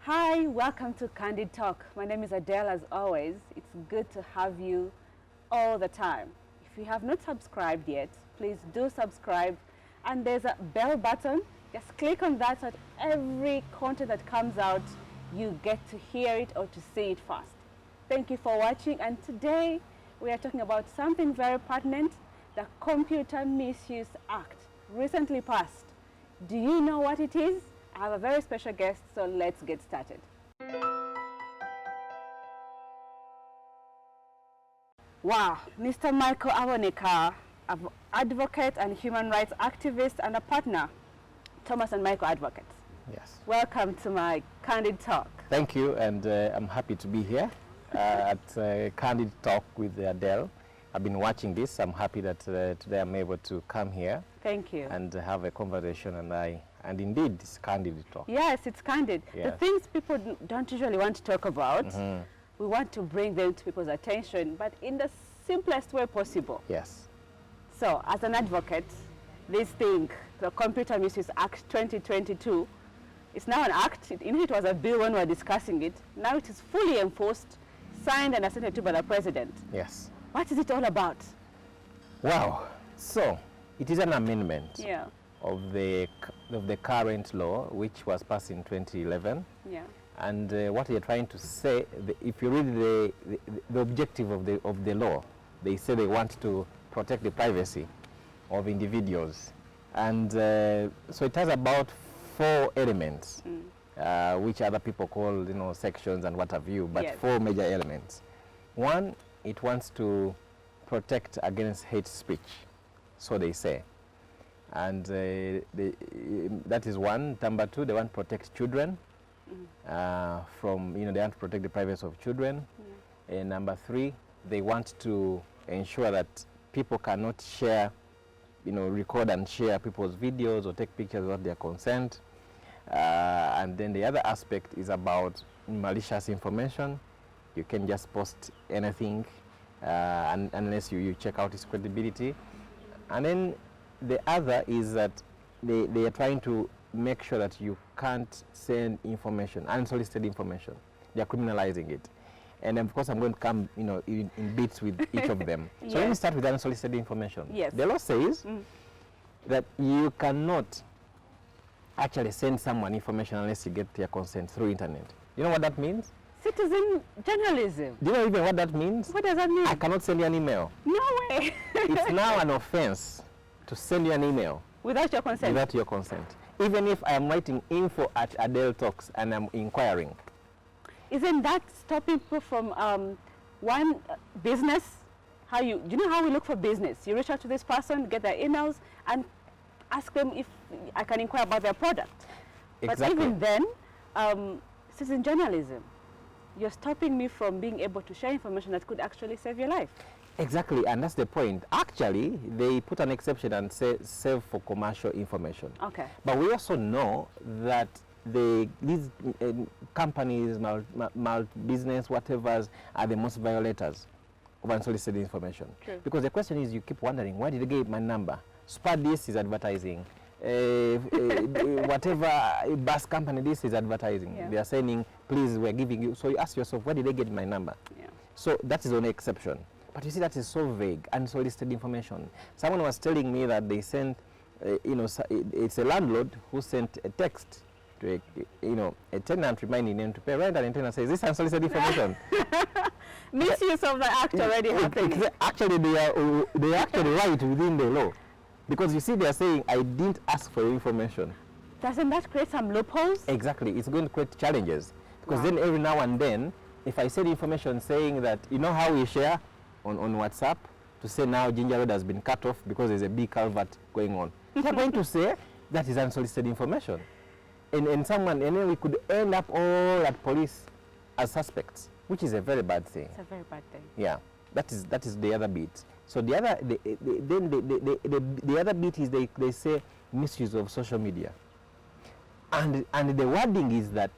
Hi, welcome to Candid Talk. My name is Adele as always. It's good to have you all the time. If you have not subscribed yet, please do subscribe. And there's a bell button. Just click on that so that every content that comes out, you get to hear it or to see it first. Thank you for watching. And today we are talking about something very pertinent, the Computer Misuse Act, recently passed. Do you know what it is? I have a very special guest, so let's get started. Wow, Mr. Michael Awonika, an advocate and human rights activist and a partner, Thomas and Michael Advocates. Yes. Welcome to my Candid Talk. Thank you, and I'm happy to be here at Candid Talk with Adele. I've been watching this. I'm happy that today I'm able to come here. Thank you. And have a conversation, and indeed it's Candid Talk. Yes, it's candid. Yes. The things people don't usually want to talk about, we want to bring them to people's attention, but in the simplest way possible. Yes. So, as an advocate, this thing, the Computer Misuse Act 2022, it's now an act. It was a bill when we were discussing it. Now it is fully enforced, signed and assented to by the President. Yes. What is it all about? Wow. So, it is an amendment of the current law, which was passed in 2011. Yeah. And what they're trying to say, if you read the objective of the law, they say they want to protect the privacy of individuals. And so it has about 4 elements, which other people call, sections and what have you, but 4 major elements. One, it wants to protect against hate speech, so they say. And that is one. Number 2, they want to protect children from, they want to protect the privacy of children. And number 3, they want to ensure that people cannot share, record and share people's videos or take pictures without their consent. And then the other aspect is about malicious information. You can just post anything unless you check out its credibility. And then the other is that they are trying to make sure that you can't send information, unsolicited information. They are criminalizing it. And of course, I'm going to come, in bits with each of them. So let me start with unsolicited information. Yes. The law says that you cannot actually send someone information unless you get their consent through internet. You know what that means? Citizen journalism. Do you know even what that means? What does that mean? I cannot send you an email. No way. It's now an offense to send you an email. Without your consent? Without your consent. Even if I am writing info@Adelle Talks and I'm inquiring. Isn't that stopping people from one business? You know how we look for business? You reach out to this person, get their emails, and ask them if I can inquire about their product. Exactly. But even then, citizen journalism, you're stopping me from being able to share information that could actually save your life. Exactly, and that's the point. Actually, they put an exception and say save for commercial information. Okay. But we also know that these companies, business, whatever, are the most violators of unsolicited information. True. Because the question is, you keep wondering, why did they get my number? This is advertising. Whatever bus company, this is advertising. They are saying, please, we're giving you. So you ask yourself, where did they get my number? So that is the only exception. But you see, that is so vague, unsolicited information. Someone was telling me that they sent, it's a landlord who sent a text to a tenant reminding them to pay rent, and the tenant says, this is unsolicited information. Misuse of the act already happening. Actually, they are actually right within the law. Because you see, they are saying, I didn't ask for information. Doesn't that create some loopholes? Exactly. It's going to create challenges. Because then every now and then, if I send information saying that, you know how we share on WhatsApp to say now Ginger Road has been cut off because there's a big culvert going on. They're going to say that is unsolicited information. And then we could end up all at police as suspects, which is a very bad thing. It's a very bad thing. Yeah. That is the other bit. So the other bit is they say misuse of social media. And the wording is that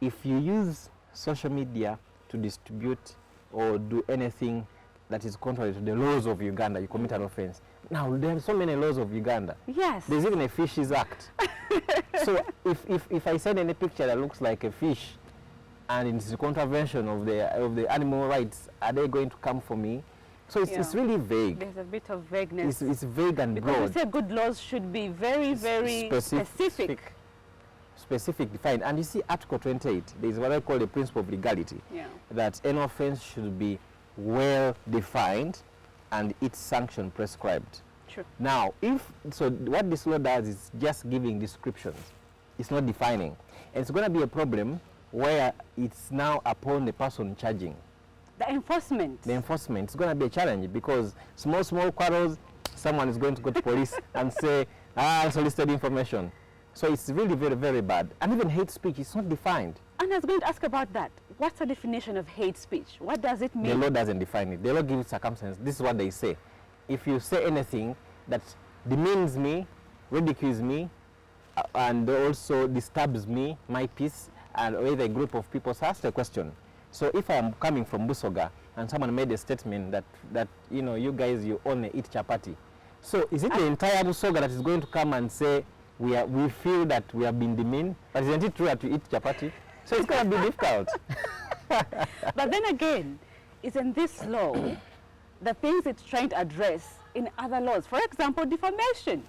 if you use social media to distribute or do anything that is contrary to the laws of Uganda, you commit an offense. Now, there are so many laws of Uganda. Yes. There's even a Fishes Act. So if I send any picture that looks like a fish and it's a contravention of the animal rights, are they going to come for me? So it's really vague. There's a bit of vagueness. It's vague and broad. Because we say good laws should be very, very specific, defined. And you see Article 28, there is what I call the principle of legality, that an offense should be well defined and its sanction prescribed. True. Now, what this law does is just giving descriptions. It's not defining. And it's going to be a problem where it's now upon the person charging. The enforcement. The enforcement is going to be a challenge, because small quarrels, someone is going to go to police and say, unsolicited information. So it's really very, very bad. And even hate speech is not defined. And I was going to ask about that. What's the definition of hate speech? What does it mean? The law doesn't define it. The law gives circumstances. This is what they say. If you say anything that demeans me, ridicules me, and also disturbs me, my peace, and with a group of people, so ask the question. So if I am coming from Busoga and someone made a statement that you know, you guys, you only eat chapati. So is it the entire Busoga that is going to come and say we feel that we have been demeaned? But isn't it true that we eat chapati? So it's going to be difficult. But then again, isn't this law the things it's trying to address in other laws? For example, defamation.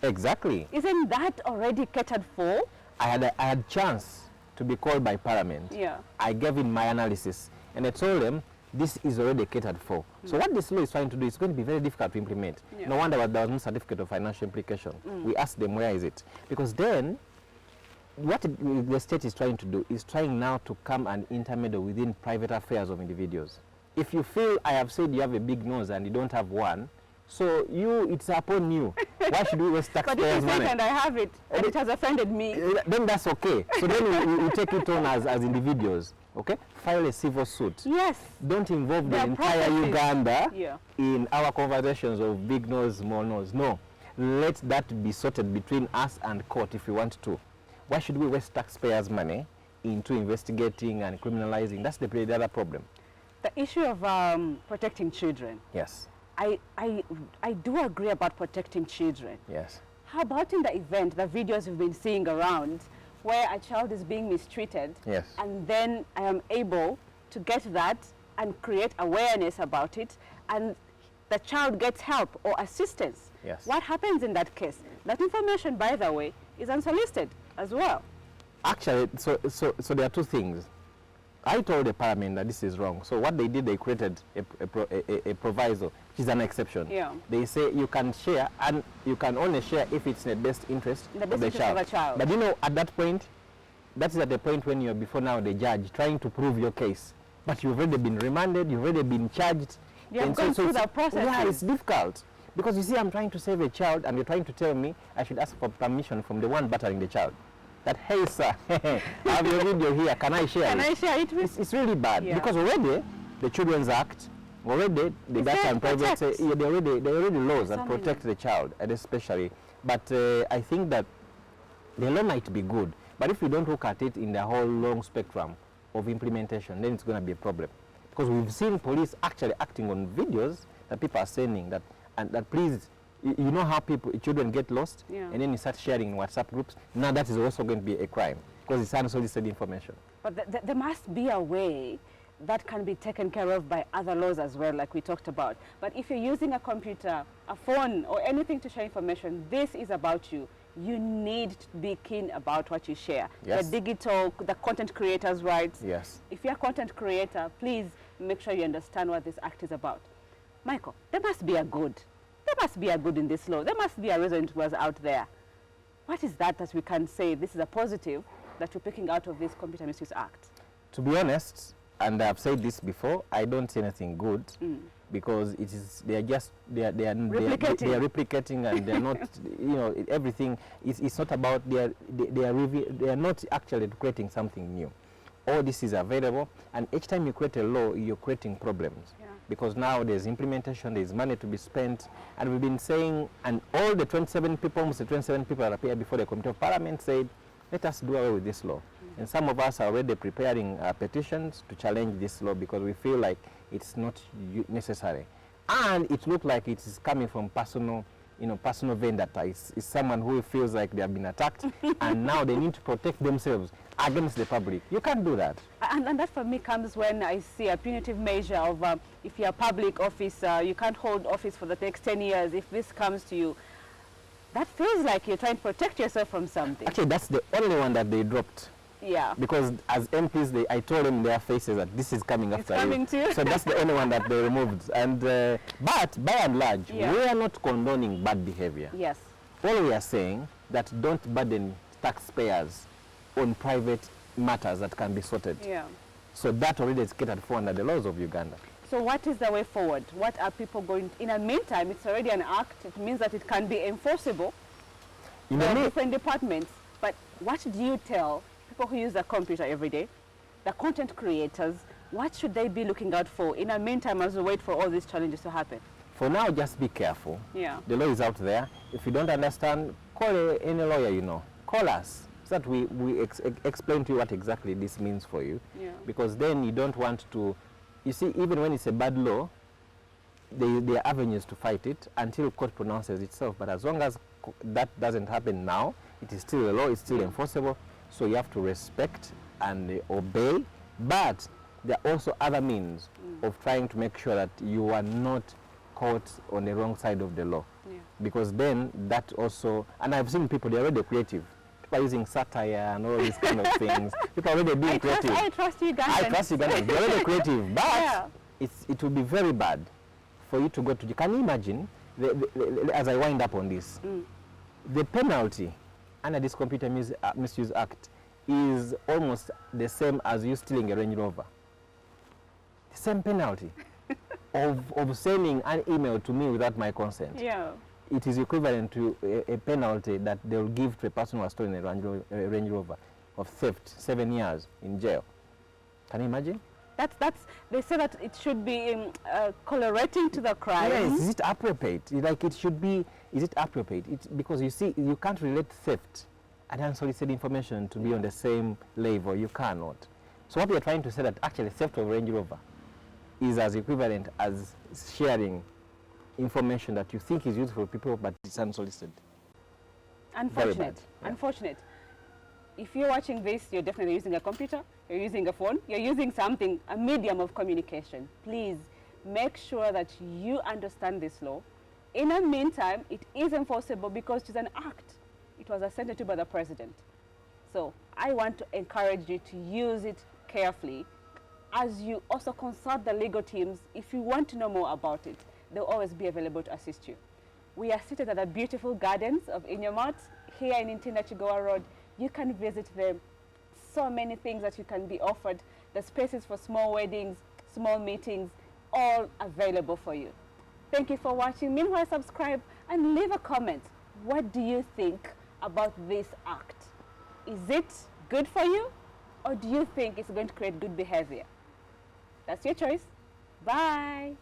Exactly. Isn't that already catered for? I had chance to be called by Parliament. Yeah. I gave in my analysis, and I told them this is already catered for. So what this law is trying to do is going to be very difficult to implement. No wonder there was no certificate of financial implication. We asked them, where is it? Because then, what the state is trying to do is trying now to come and intermeddle within private affairs of individuals. If you feel I have said you have a big nose and you don't have one, so it's upon you. Why should we waste taxpayers' money? But if you say and I have it, and it has offended me, then that's okay. So then we take it on as individuals. Okay? File a civil suit. Yes. Don't involve the entire Uganda in our conversations of big nose, small nose. No. Let that be sorted between us and court if we want to. Why should we waste taxpayers' money into investigating and criminalizing? That's the other problem. The issue of protecting children. Yes. I do agree about protecting children. Yes. How about in the event, the videos we've been seeing around, where a child is being mistreated, yes, and then I am able to get that and create awareness about it, and the child gets help or assistance? Yes. What happens in that case? That information, by the way, is unsolicited as well. Actually, so there are two things. I told the Parliament that this is wrong. So what they did, they created a proviso, which is an exception. Yeah. They say you can share, and you can only share if it's in the best interest of the child. But you know, at that point, that is at the point when you're before now the judge trying to prove your case. But you've already been remanded, you've already been charged. You've gone through that process. Yeah, it's difficult. Because you see, I'm trying to save a child, and you're trying to tell me I should ask for permission from the one battering the child. That, hey sir, I have your video here, can I share it? Can I share it with? It's really bad, because already the Children's Act, already the data and privacy, there are already laws that protect the child, and especially. But I think that the law might be good, but if we don't look at it in the whole long spectrum of implementation, then it's going to be a problem. Because we've seen police actually acting on videos that people are sending that, and that please, you know how children get lost, and then you start sharing in WhatsApp groups. Now that is also going to be a crime, because it's unsolicited information. But there must be a way that can be taken care of by other laws as well, like we talked about. But if you're using a computer, a phone, or anything to share information, this is about you. You need to be keen about what you share. Yes. The content creators' rights. Yes. If you're a content creator, please make sure you understand what this act is about. Michael, there must be a good. There must be a good in this law. There must be a reason it was out there. What is that we can say this is a positive that we're picking out of this Computer Misuse Act? To be honest, and I've said this before, I don't see anything good, because they are replicating and they're not, you know, everything. It's not about they are not actually creating something new. All this is available, and each time you create a law, you're creating problems. Because now there's implementation, there's money to be spent, and we've been saying, and all the 27 people, almost the 27 people that appeared before the Committee of Parliament said, let us do away with this law. And some of us are already preparing petitions to challenge this law because we feel like it's not necessary. And it looks like it is coming from personal personal vendetta. Is someone who feels like they have been attacked and now they need to protect themselves against the public. You can't do that. And that for me comes when I see a punitive measure of if you're a public officer, you can't hold office for the next 10 years if this comes to you. That feels like you're trying to protect yourself from something. Actually, that's the only one that they dropped. Yeah. Because as MPs, I told them in their faces that this is coming after you. It's coming too. So that's the only one that they removed. And but by and large, we are not condoning bad behavior. Yes. All we are saying that don't burden taxpayers on private matters that can be sorted. Yeah. So that already is catered for under the laws of Uganda. So what is the way forward? What are people going to, in the meantime, it's already an act. It means that it can be enforceable in different departments. But what do you tell people who use the computer every day, the content creators? What should they be looking out for in the meantime as we wait for all these challenges to happen? For now, just be careful. Yeah. The law is out there. If you don't understand, call any lawyer you know. Call us so that we explain to you what exactly this means for you. Yeah. Because then you don't want to, you see, even when it's a bad law, there are avenues to fight it until court pronounces itself. But as long as that doesn't happen now, it is still a law, it's still enforceable. So you have to respect and obey. But there are also other means of trying to make sure that you are not caught on the wrong side of the law. Yeah. Because then that also, and I've seen people, they're already creative. People are using satire and all these kind of things. People are already being creative. I trust you guys. I trust you guys. They're already creative. But yeah. it will be very bad for you to go to, can you imagine, as I wind up on this, the penalty under this Computer Misuse Act is almost the same as you stealing a Range Rover. The same penalty of sending an email to me without my consent. Yeah. It is equivalent to a penalty that they will give to a person who has stolen a Range Rover of theft, 7 years in jail. Can you imagine? They say that it should be correlating to the crime. Yes, is it appropriate? Like it should be, is it appropriate? Because you see, you can't relate theft and unsolicited information to be on the same level. You cannot. So what we are trying to say that actually theft of Range Rover is as equivalent as sharing information that you think is useful for people, but it's unsolicited. Unfortunate. Yeah. Unfortunate. If you're watching this, you're definitely using a computer, you're using a phone, you're using something, a medium of communication. Please make sure that you understand this law. In the meantime, it is enforceable because it is an act. It was assented to by the president. So I want to encourage you to use it carefully as you also consult the legal teams. If you want to know more about it, they'll always be available to assist you. We are seated at the beautiful gardens of Inyamat here in Intinda Chigowa Road. You can visit them. So many things that you can be offered. The spaces for small weddings, small meetings, all available for you. Thank you for watching. Meanwhile, subscribe and leave a comment. What do you think about this act? Is it good for you, or do you think it's going to create good behavior? That's your choice. Bye.